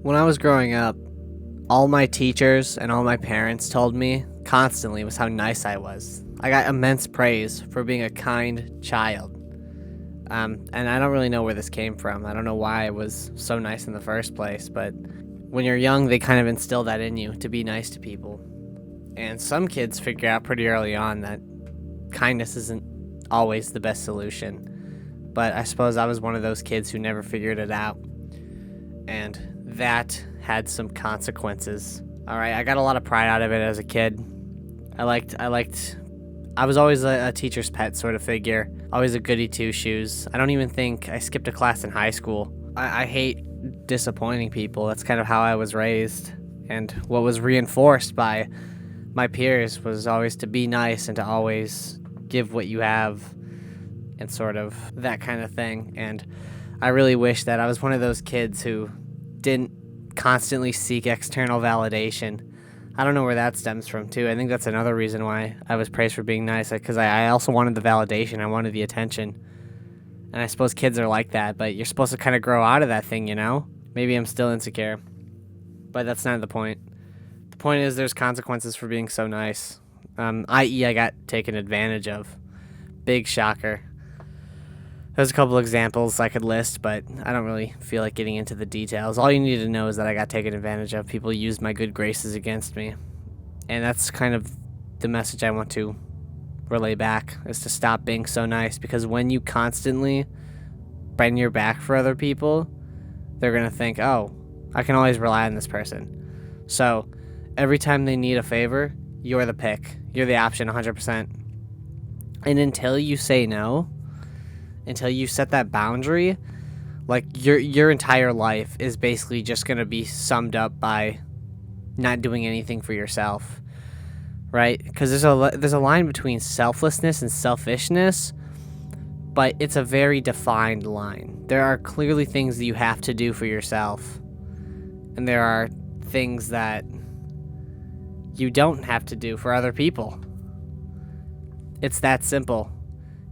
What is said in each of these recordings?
When I was growing up, all my teachers and all my parents told me constantly was how nice I was. I got immense praise for being a kind child. And I don't really know where this came from. I don't know why I was so nice in the first place, but when you're young, they kind of instill that in you to be nice to people. And some kids figure out pretty early on that kindness isn't always the best solution. But I suppose I was one of those kids who never figured it out. And that had some consequences. All right, I got a lot of pride out of it as a kid. I was always a teacher's pet sort of figure, always a goody two shoes. I don't even think I skipped a class in high school. I hate disappointing people. That's kind of how I was raised. And what was reinforced by my peers was always to be nice and to always give what you have and sort of that kind of thing. And I really wish that I was one of those kids who didn't constantly seek external validation. I don't know where that stems from, too. I think that's another reason why I was praised for being nice, because I also wanted the validation. I wanted the attention. And I suppose kids are like that, but you're supposed to kind of grow out of that thing, you know? Maybe I'm still insecure, but that's not the point. The point is there's consequences for being so nice, i.e. I got taken advantage of. Big shocker. There's a couple examples I could list, but I don't really feel like getting into the details. All you need to know is that I got taken advantage of. People used my good graces against me. And that's kind of the message I want to relay back, is to stop being so nice. Because when you constantly bend your back for other people, they're going to think, oh, I can always rely on this person. So every time they need a favor, you're the pick. You're the option 100%. And until you say no, until you set that boundary, like your entire life is basically just going to be summed up by not doing anything for yourself, right? Because there's a line between selflessness and selfishness, but it's a very defined line. There are clearly things that you have to do for yourself, and there are things that you don't have to do for other people. It's that simple,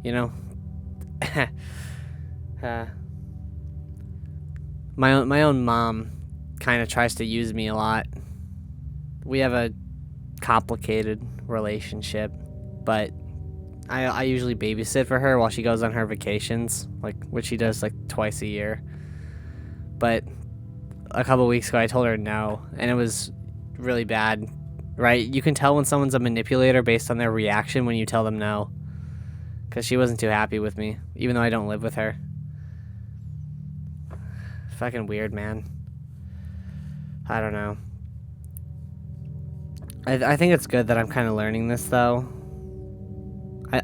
you know? My own mom kind of tries to use me a lot. We have a complicated relationship, but I usually babysit for her while she goes on her vacations, like which she does like twice a year. But a couple weeks ago I told her no, and it was really bad, right? You can tell when someone's a manipulator based on their reaction when you tell them no. Because she wasn't too happy with me, even though I don't live with her. Fucking weird, man. I don't know. I think it's good that I'm kind of learning this, though.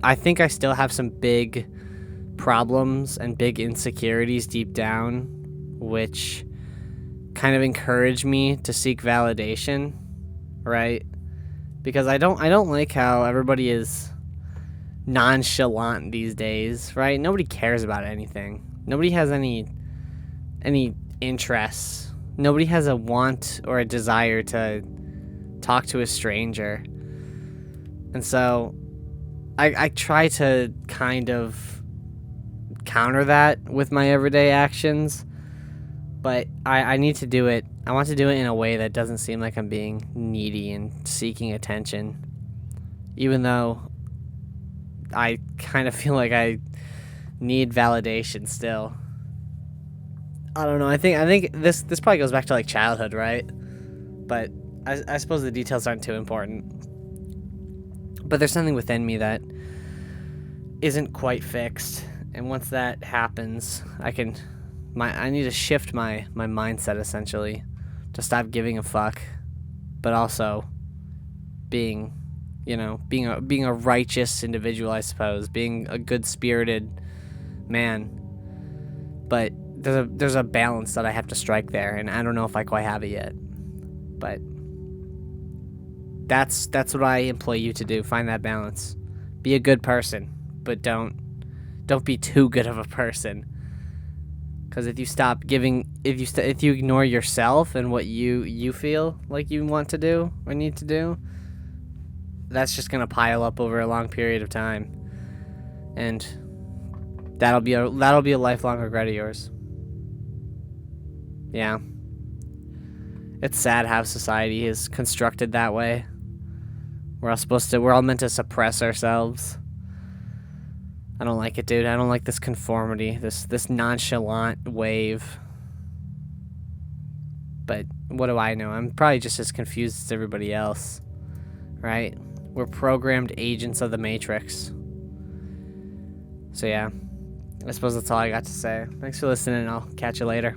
I think I still have some big problems and big insecurities deep down, which kind of encourage me to seek validation, right? Because I don't like how everybody is nonchalant these days, right? Nobody cares about anything. Nobody has any interests. Nobody has a want or a desire to talk to a stranger. And so I try to kind of counter that with my everyday actions, but I need to do it. I want to do it in a way that doesn't seem like I'm being needy and seeking attention, even though I kind of feel like I need validation still. I don't know. I think this probably goes back to like childhood, right? But I suppose the details aren't too important. But there's something within me that isn't quite fixed, and once that happens, I need to shift my mindset essentially to stop giving a fuck, but also being a righteous individual, I suppose, being a good-spirited man. But there's a balance that I have to strike there, and I don't know if I quite have it yet. But that's what I employ you to do. Find that balance. Be a good person, but don't be too good of a person. Because if you ignore yourself and what you feel like you want to do or need to do, that's just gonna pile up over a long period of time, and that'll be a lifelong regret of yours. Yeah. It's sad how society is constructed that way. We're all meant to suppress ourselves. I don't like it, dude. I don't like this conformity, this nonchalant wave. But what do I know? I'm probably just as confused as everybody else, right? We're programmed agents of the Matrix. So yeah, I suppose that's all I got to say. Thanks for listening. I'll catch you later.